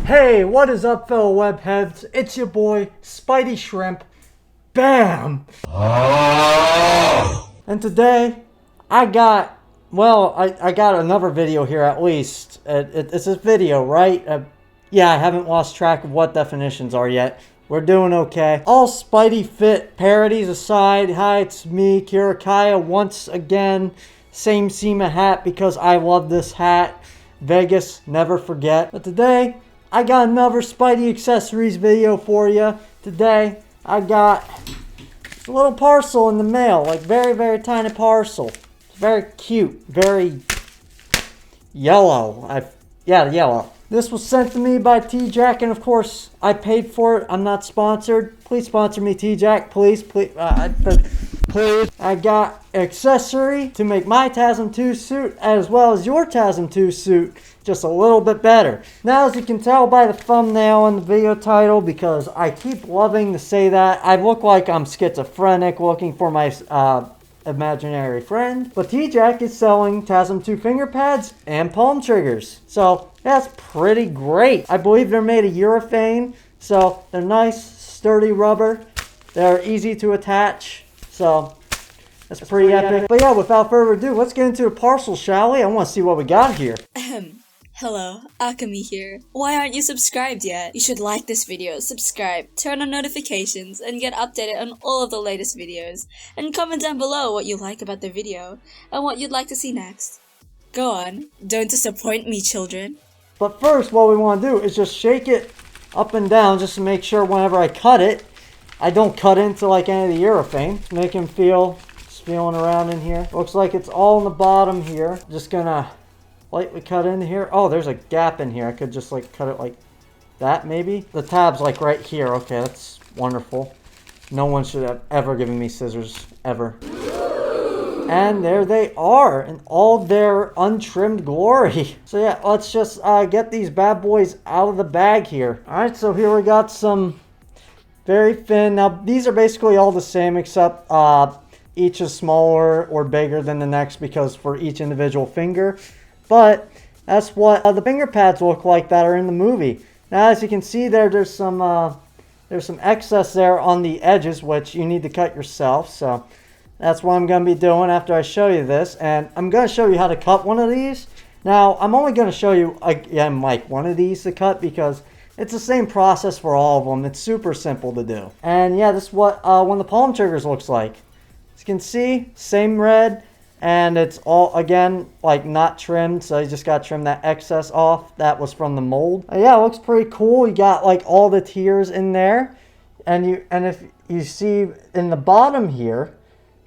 Hey, what is up, fellow webheads? It's your boy, Spidey Shrimp. Bam! And today, I got another video here at least. It's a video, right? Yeah, I haven't lost track of what definitions are yet. We're doing okay. All Spidey Fit parodies aside, hi, it's me, 𝒦𝓍𝒾𝓇𝓍𝒩𝑒𝑜, once again. Same SEMA hat because I love this hat. Vegas, never forget. But today, I got another Spidey accessories video for you. Today, I got a little parcel in the mail, like very, very tiny parcel. It's very cute, very yellow. Yellow. This was sent to me by 𝒦𝓍𝒾𝓇𝓍𝒩𝑒𝑜, and of course, I paid for it. I'm not sponsored. Please sponsor me, 𝒦𝓍𝒾𝓇𝓍𝒩𝑒𝑜, please, please, please. I got an accessory to make my TASM 2 suit, as well as your TASM 2 suit, just a little bit better. Now, as you can tell by the thumbnail and the video title, because I keep loving to say that, I look like I'm schizophrenic looking for my imaginary friend. But 𝒦𝓍𝒾𝓇𝓍𝒩𝑒𝑜 is selling TASM 2 finger pads and palm triggers. So that's pretty great. I believe they're made of urethane, so they're nice, sturdy rubber. They're easy to attach, so that's pretty epic. But yeah, without further ado, let's get into the parcel, shall we? I want to see what we got here. Hello, Akemi here. Why aren't you subscribed yet? You should like this video, subscribe, turn on notifications, and get updated on all of the latest videos. And comment down below what you like about the video, and what you'd like to see next. Go on, don't disappoint me, children. But first, what we want to do is just shake it up and down just to make sure whenever I cut it, I don't cut into like any of the urethane. Make him feel, just feeling around in here. Looks like it's all in the bottom here. Just gonna lightly cut in here. Oh, there's a gap in here. I could just like cut it like that maybe. The tab's like right here. Okay, that's wonderful. No one should have ever given me scissors, ever. And there they are in all their untrimmed glory. So yeah, let's just get these bad boys out of the bag here. Alright, so here we got some very thin. Now, these are basically all the same except each is smaller or bigger than the next because for each individual finger. But that's what the finger pads look like that are in the movie. Now, as you can see there's some excess there on the edges, which you need to cut yourself. So that's what I'm going to be doing after I show you this. And I'm going to show you how to cut one of these. Now, I'm only going to show you, again, like one of these to cut because it's the same process for all of them. It's super simple to do. And yeah, this is what one of the palm triggers looks like. As you can see, same red. And it's all, again, like not trimmed. So you just got to trim that excess off. That was from the mold. Yeah, it looks pretty cool. You got like all the tiers in there. And if you see in the bottom here,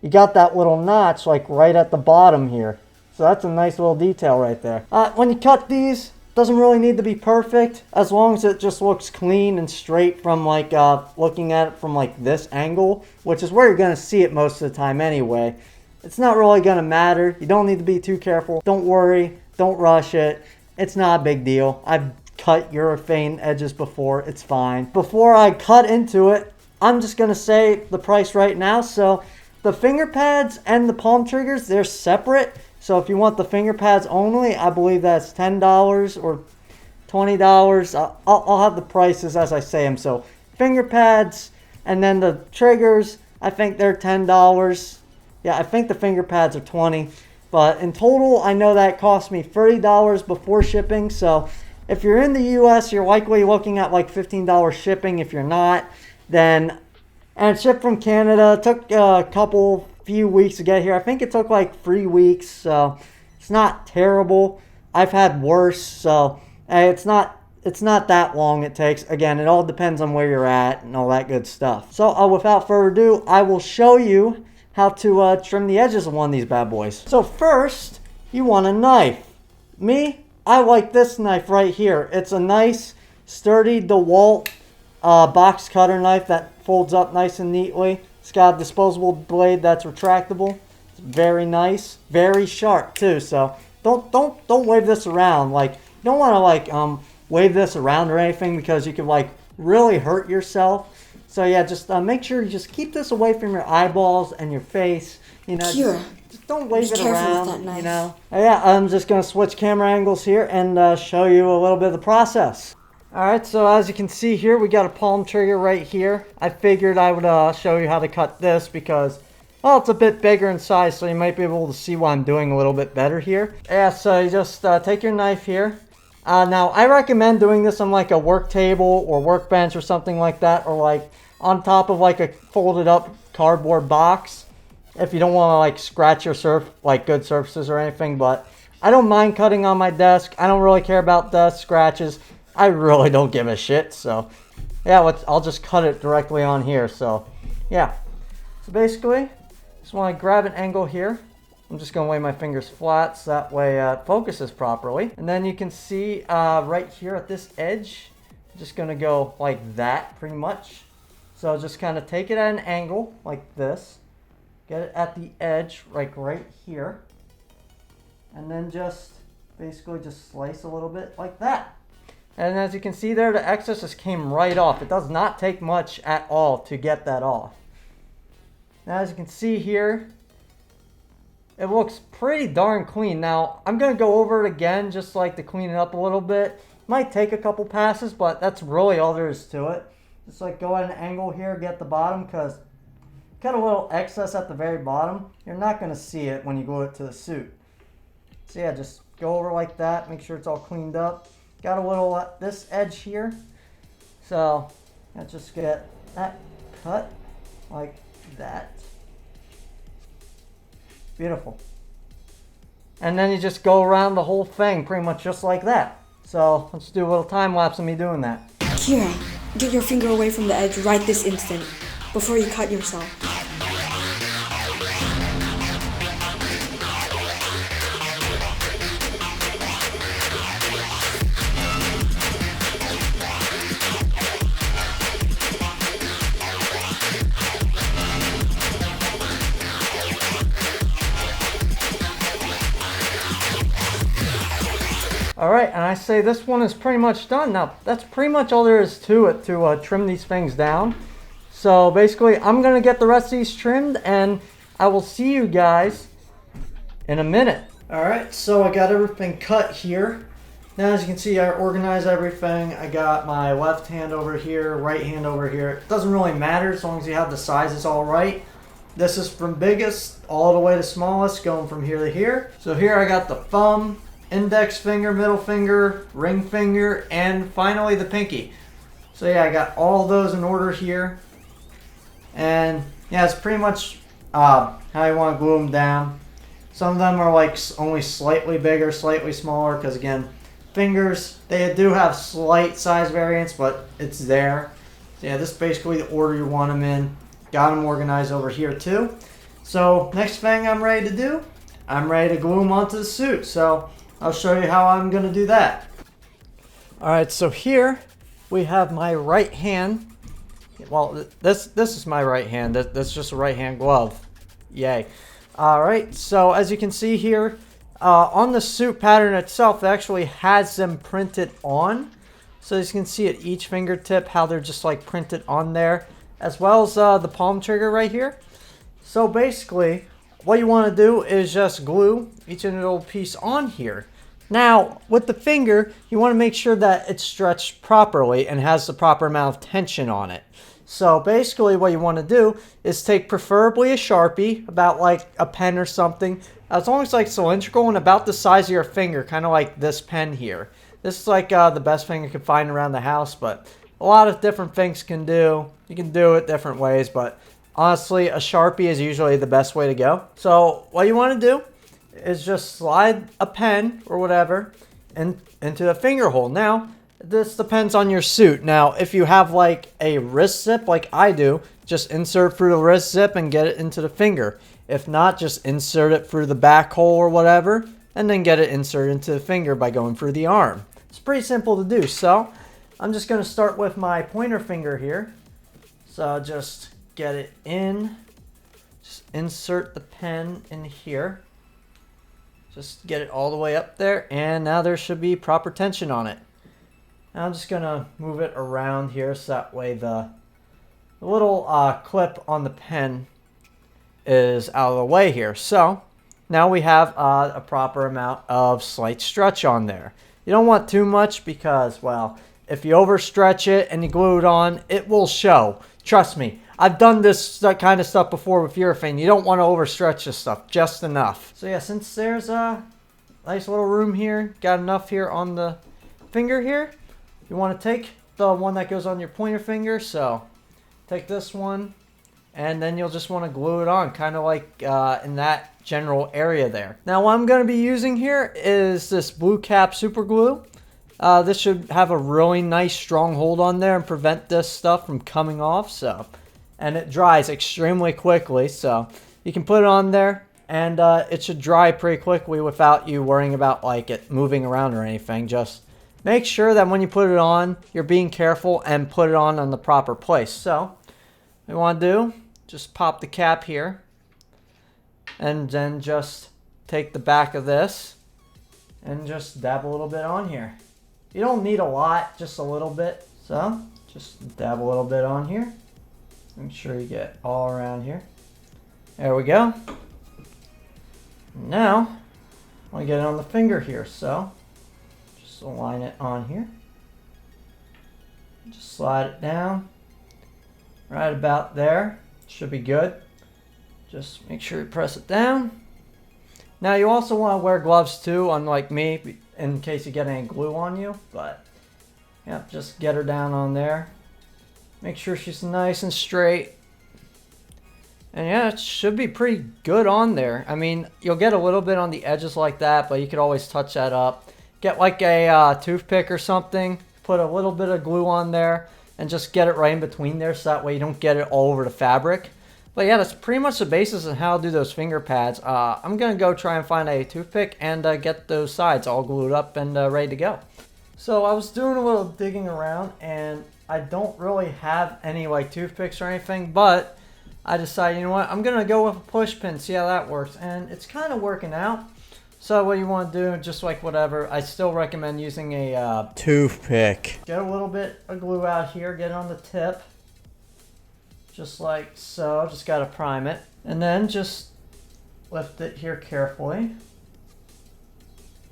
you got that little notch like right at the bottom here. So that's a nice little detail right there. When you cut these, doesn't really need to be perfect, as long as it just looks clean and straight from like looking at it from like this angle, which is where you're going to see it most of the time anyway. It's not really going to matter. You don't need to be too careful. Don't worry. Don't rush it. It's not a big deal. I've cut urethane edges before. It's fine. Before I cut into it, I'm just going to say the price right now. So the finger pads and the palm triggers, they're separate. So if you want the finger pads only, I believe that's $10 or $20. I'll have the prices as I say them. So finger pads and then the triggers, I think they're $10. Yeah, I think the finger pads are $20. But in total, I know that cost me $30 before shipping. So if you're in the US, you're likely looking at like $15 shipping. If you're not, then... And it shipped from Canada. It took a few weeks to get here. I think it took like 3 weeks, so it's not terrible. I've had worse, so it's not that long it takes. Again, it all depends on where you're at and all that good stuff. So without further ado, I will show you how to trim the edges of one of these bad boys. So first, you want a knife. Me, I like this knife right here. It's a nice, sturdy DeWalt box cutter knife that folds up nice and neatly. It's got a disposable blade that's retractable. It's very nice, very sharp too. So don't wave this around. Like, you don't want to like wave this around or anything because you could like really hurt yourself. So yeah, just make sure you just keep this away from your eyeballs and your face. You know, just don't wave it around. You know. Yeah, I'm just gonna switch camera angles here and show you a little bit of the process. Alright, so as you can see here, we got a palm trigger right here. I figured I would show you how to cut this because, well, it's a bit bigger in size, so you might be able to see what I'm doing a little bit better here. Yeah, so you just take your knife here. Now, I recommend doing this on like a work table or workbench or something like that, or like on top of like a folded up cardboard box if you don't want to like scratch your good surfaces or anything. But I don't mind cutting on my desk. I don't really care about dust scratches. I really don't give a shit. So yeah, I'll just cut it directly on here. So yeah, so basically just want to grab an angle here. I'm just going to lay my fingers flat so that way it focuses properly. And then you can see right here at this edge, I'm just going to go like that pretty much. So just kind of take it at an angle like this. Get it at the edge like right here. And then just basically just slice a little bit like that. And as you can see there, the excess just came right off. It does not take much at all to get that off. Now as you can see here, it looks pretty darn clean. Now, I'm going to go over it again just like to clean it up a little bit. Might take a couple passes, but that's really all there is to it. Just like go at an angle here, get the bottom, because got a little excess at the very bottom. You're not going to see it when you go to the suit. So yeah, just go over like that. Make sure it's all cleaned up. Got a little at this edge here. So let's just get that cut like that. Beautiful. And then you just go around the whole thing pretty much just like that. So let's do a little time lapse of me doing that. Kira, get your finger away from the edge right this instant, before you cut yourself. Alright, and I say this one is pretty much done. Now, that's pretty much all there is to it to trim these things down. So basically, I'm going to get the rest of these trimmed, and I will see you guys in a minute. Alright, so I got everything cut here. Now, as you can see, I organized everything. I got my left hand over here, right hand over here. It doesn't really matter as long as you have the sizes all right. This is from biggest all the way to smallest, going from here to here. So here I got the thumb, index finger, middle finger, ring finger, and finally the pinky. So yeah, I got all those in order here. And yeah, it's pretty much how you want to glue them down. Some of them are like only slightly bigger, slightly smaller, because again, fingers, they do have slight size variance, but it's there. So yeah, this is basically the order you want them in. Got them organized over here too. So next thing I'm ready to do, I'm ready to glue them onto the suit. So I'll show you how I'm going to do that. Alright, so here we have my right hand. Well, this is my right hand. That's just a right hand glove. Yay. Alright, so as you can see here, on the suit pattern itself, it actually has them printed on. So as you can see at each fingertip how they're just like printed on there, as well as the palm trigger right here. So basically, what you want to do is just glue each individual piece on here. Now, with the finger, you want to make sure that it's stretched properly and has the proper amount of tension on it. So basically what you want to do is take preferably a Sharpie, about like a pen or something, as long as it's like cylindrical and about the size of your finger, kind of like this pen here. This is like the best thing you can find around the house, but a lot of different things can do. You can do it different ways, but honestly, a Sharpie is usually the best way to go. So what you want to do is just slide a pen or whatever into the finger hole. Now, this depends on your suit. Now, if you have like a wrist zip like I do, just insert through the wrist zip and get it into the finger. If not, just insert it through the back hole or whatever, and then get it inserted into the finger by going through the arm. It's pretty simple to do. So I'm just going to start with my pointer finger here. So I'll just get it in, just insert the pen in here. Just get it all the way up there, and now there should be proper tension on it. Now I'm just going to move it around here so that way the little clip on the pen is out of the way here. So now we have a proper amount of slight stretch on there. You don't want too much because, well, if you overstretch it and you glue it on, it will show. Trust me. I've done this kind of stuff before with urethane. You don't want to overstretch this stuff, just enough. So yeah, since there's a nice little room here, got enough here on the finger here, you want to take the one that goes on your pointer finger. So take this one, and then you'll just want to glue it on, kind of like in that general area there. Now what I'm going to be using here is this Blue Cap super glue. This should have a really nice strong hold on there and prevent this stuff from coming off. And it dries extremely quickly, so you can put it on there, and it should dry pretty quickly without you worrying about like it moving around or anything. Just make sure that when you put it on, you're being careful and put it on the proper place. So what you want to do, just pop the cap here, and then just take the back of this and just dab a little bit on here. You don't need a lot, just a little bit. So just dab a little bit on here. Make sure you get all around here. There we go. Now, I want to get it on the finger here, so just align it on here. Just slide it down. Right about there. Should be good. Just make sure you press it down. Now you also want to wear gloves too, unlike me, in case you get any glue on you. But, yeah, just get her down on there. Make sure she's nice and straight. And yeah, it should be pretty good on there. I mean, you'll get a little bit on the edges like that, but you could always touch that up. Get like a toothpick or something. Put a little bit of glue on there. And just get it right in between there, so that way you don't get it all over the fabric. But yeah, that's pretty much the basis of how to do those finger pads. I'm going to go try and find a toothpick and get those sides all glued up and ready to go. So I was doing a little digging around, and I don't really have any like toothpicks or anything, but I decided, you know what, I'm going to go with a push pin, see how that works. And it's kind of working out. So what you want to do, just like whatever, I still recommend using a toothpick. Get a little bit of glue out here, get it on the tip. Just like so, just got to prime it. And then just lift it here carefully.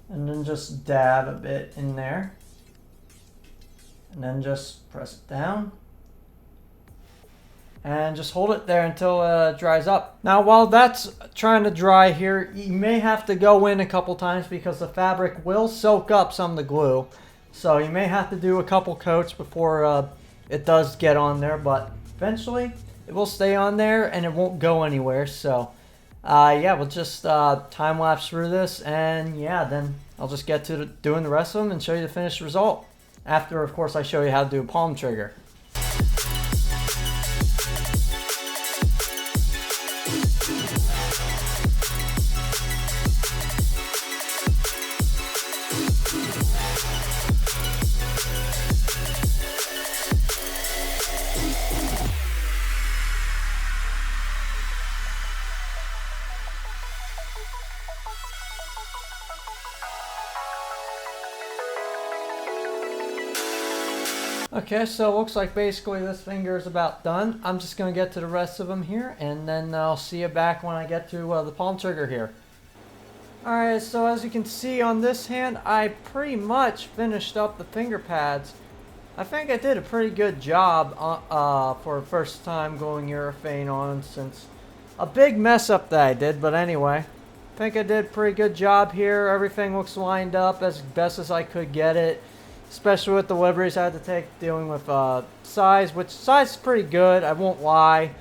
And then just dab a bit in there. And then just press it down. And just hold it there until it dries up. Now while that's trying to dry here, you may have to go in a couple times because the fabric will soak up some of the glue. So you may have to do a couple coats before it does get on there, but eventually it will stay on there and it won't go anywhere. So yeah, we'll just time lapse through this, and yeah, then I'll just get to doing the rest of them and show you the finished result. After, of course, I show you how to do a palm trigger. Okay, so it looks like basically this finger is about done. I'm just going to get to the rest of them here, and then I'll see you back when I get to the palm trigger here. Alright, so as you can see on this hand, I pretty much finished up the finger pads. I think I did a pretty good job for the first time going urethane on, since a big mess up that I did, but anyway. I think I did a pretty good job here. Everything looks lined up as best as I could get it. Especially with the liberties I had to take dealing with size, which size is pretty good, I won't lie.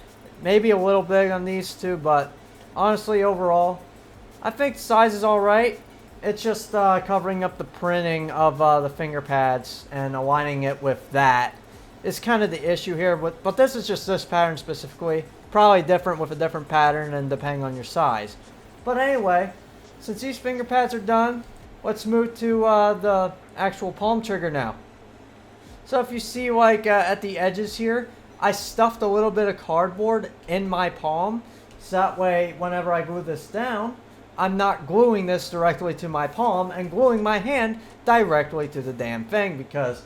Maybe a little big on these two, but honestly overall, I think size is alright. It's just covering up the printing of the finger pads and aligning it with that is kind of the issue here. But this is just this pattern specifically. Probably different with a different pattern and depending on your size. But anyway, since these finger pads are done, let's move to the actual palm trigger now. So if you see like at the edges here, I stuffed a little bit of cardboard in my palm. So that way whenever I glue this down, I'm not gluing this directly to my palm and gluing my hand directly to the damn thing because,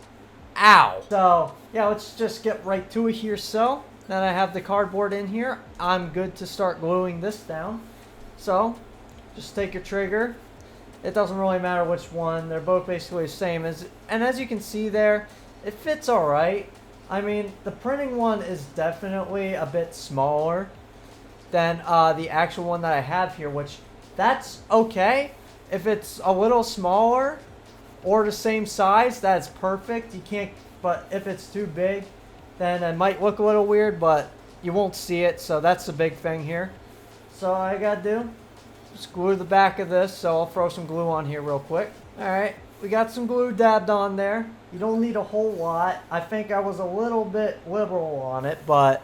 ow. So yeah, let's just get right to it here. So now that I have the cardboard in here, I'm good to start gluing this down. So just take your trigger. It doesn't really matter which one. They're both basically the same. And as you can see there, it fits alright. I mean, the printing one is definitely a bit smaller than the actual one that I have here, which that's okay. If it's a little smaller or the same size, that's perfect. You can't, but if it's too big, then it might look a little weird, but you won't see it, so that's the big thing here. So all I gotta do, just glue the back of this, so I'll throw some glue on here real quick. Alright, we got some glue dabbed on there. You don't need a whole lot. I think I was a little bit liberal on it, but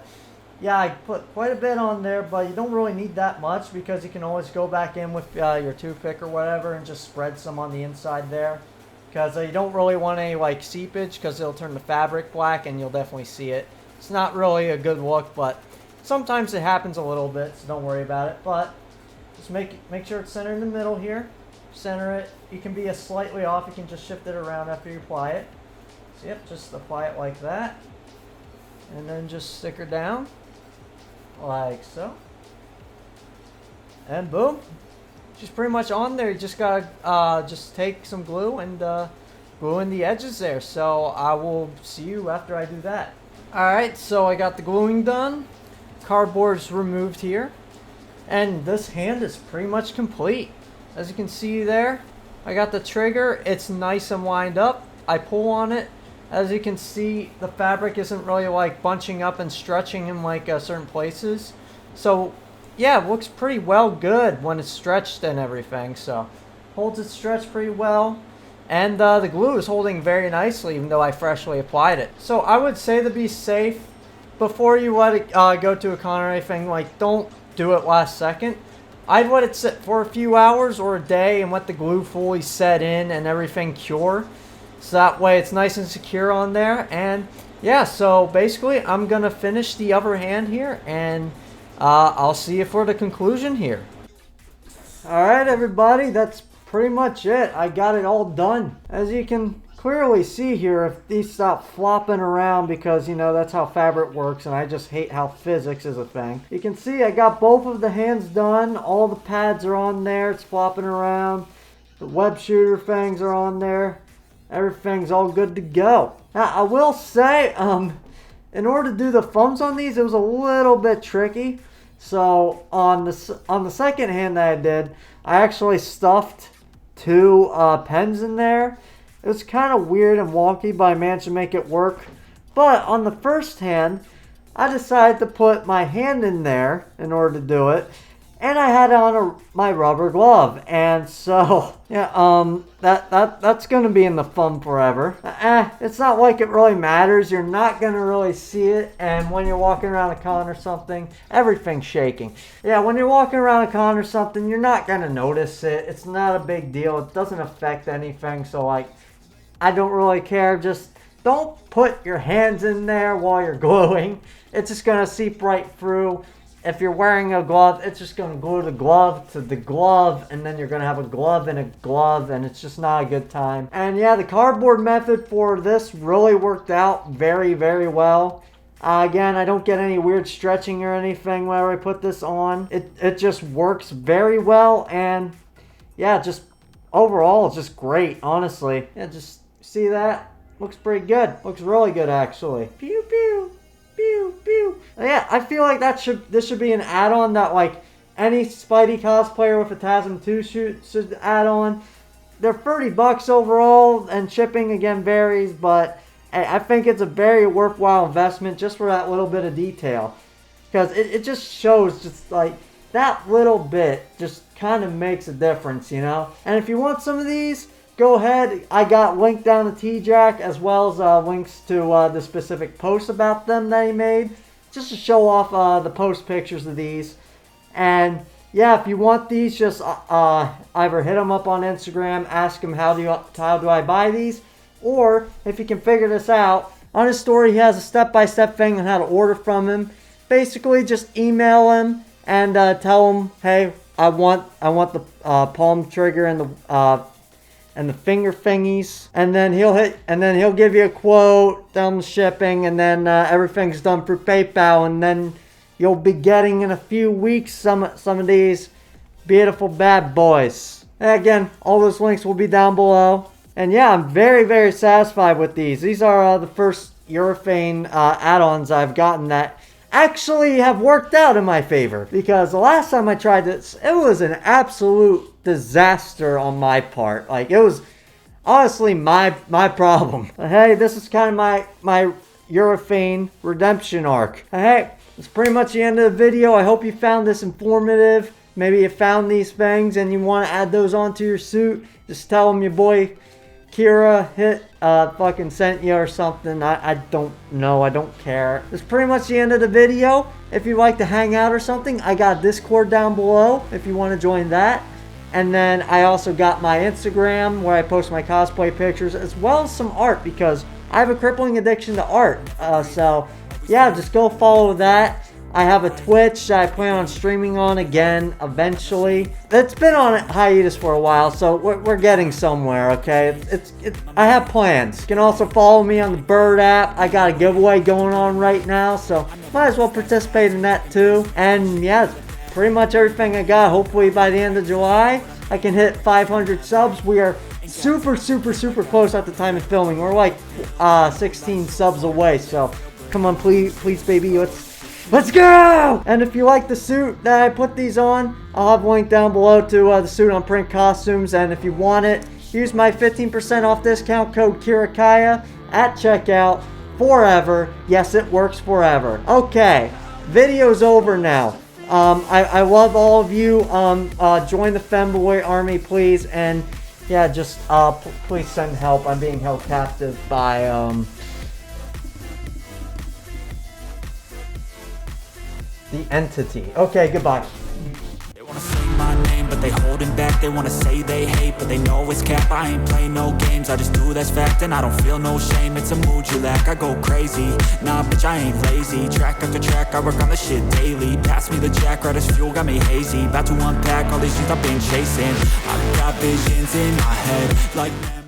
yeah, I put quite a bit on there, but you don't really need that much because you can always go back in with your toothpick or whatever and just spread some on the inside there. Because you don't really want any like seepage because it'll turn the fabric black and you'll definitely see it. It's not really a good look, but sometimes it happens a little bit, so don't worry about it. But just make sure it's centered in the middle here. Center it. You can be slightly off. You can just shift it around after you apply it. So yep, just apply it like that. And then just stick her down. Like so. And boom. She's pretty much on there. You just gotta just take some glue and glue in the edges there. So I will see you after I do that. Alright, so I got the gluing done. Cardboard's removed here. And this hand is pretty much complete. As you can see there, I got the trigger. It's nice and lined up. I pull on it. As you can see, the fabric isn't really like bunching up and stretching in like certain places. So yeah, it looks pretty well good when it's stretched and everything. So holds its stretch pretty well. And the glue is holding very nicely even though I freshly applied it. So I would say to be safe, before you let it go to a con or anything, like don't do it last second. I'd let it sit for a few hours or a day and let the glue fully set in and everything cure. So that way it's nice and secure on there. And yeah, so basically I'm going to finish the other hand here and I'll see you for the conclusion here. Alright everybody, that's pretty much it. I got it all done. As you can clearly see here, if these stop flopping around, because you know that's how fabric works and I just hate how physics is a thing. You can see I got both of the hands done. All the pads are on there. It's flopping around. The web shooter things are on there. Everything's all good to go. Now I will say, in order to do the thumbs on these, it was a little bit tricky. So on the second hand that I did, I actually stuffed two pens in there. It was kind of weird and wonky, but I managed to make it work. But on the first hand, I decided to put my hand in there in order to do it. And I had on my rubber glove. And so, yeah, that's going to be in the thumb forever. It's not like it really matters. You're not going to really see it. And when you're walking around a con or something, everything's shaking. Yeah, when you're walking around a con or something, you're not going to notice it. It's not a big deal. It doesn't affect anything. So, like, I don't really care. Just don't put your hands in there while you're gluing. It's just going to seep right through. If you're wearing a glove, it's just going to glue the glove to the glove, and then you're going to have a glove in a glove, and it's just not a good time. And yeah, the cardboard method for this really worked out very, very well. Again, I don't get any weird stretching or anything whenever I put this on. It just works very well, and yeah, just overall, it's just great, honestly. Yeah, just see that? Looks pretty good. Looks really good, actually. Pew, pew. Pew, pew. Yeah, I feel like this should be an add-on that like any Spidey cosplayer with a TASM 2 should add on. They're $30 overall, and shipping again varies, but I think it's a very worthwhile investment just for that little bit of detail. Because it just shows just like that little bit just kind of makes a difference, you know? And if you want some of these, go ahead. I got linked down to 𝒦𝓍𝒾𝓇𝓍𝒩𝑒𝑜 as well as links to the specific posts about them that he made, just to show off the post pictures of these. And yeah, if you want these, just either hit him up on Instagram, ask him how do I buy these, or if you can figure this out, on his story he has a step-by-step thing on how to order from him. Basically, just email him and tell him, hey, I want the palm trigger and the finger thingies, and then he'll give you a quote, tell him the shipping, and then everything's done through PayPal, and then you'll be getting in a few weeks some of these beautiful bad boys. And again, all those links will be down below. And yeah, I'm very, very satisfied with these. These are the first urethane add-ons I've gotten that actually have worked out in my favor. Because the last time I tried this, it was an absolute disaster on my part. Like, it was honestly my problem. But hey, this is kind of my urethane redemption arc. Hey, it's pretty much the end of the video. I hope you found this informative. Maybe you found these things and you want to add those onto your suit. Just tell them your boy 𝒦𝓍𝒾𝓇𝓍𝒩𝑒𝑜 fucking sent you or something. I don't know. I don't care. It's pretty much the end of the video. If you'd like to hang out or something, I got Discord down below if you want to join that. And then I also got my Instagram where I post my cosplay pictures as well as some art because I have a crippling addiction to art. So yeah, just go follow that. I have a Twitch that I plan on streaming on again eventually. It's been on hiatus for a while, so we're getting somewhere, okay? I have plans. You can also follow me on the Bird app. I got a giveaway going on right now, so might as well participate in that too. And yeah, it's pretty much everything I got. Hopefully by the end of July, I can hit 500 subs. We are super close at the time of filming. We're like 16 subs away, so come on, please baby, let's go! And if you like the suit that I put these on, I'll have a link down below to the suit on Print Costumes. And if you want it, use my 15% off discount code 𝒦𝓍𝒾𝓇𝓍𝒩𝑒𝑜 at checkout forever. Yes, it works forever. Okay, video's over now. I love all of you. Join the femboy army, please. And yeah, just please send help. I'm being held captive by the entity. Okay, goodbye. They wanna say my name, but they holding back. They wanna say they hate, but they know it's cap. I ain't play no games, I just do that's fact. And I don't feel no shame, it's a mood you lack. I go crazy, nah bitch I ain't lazy. Track after track, I work on the shit daily. Pass me the jack, right as fuel, got me hazy. About to unpack all these things I've been chasing. I've got visions in my head, like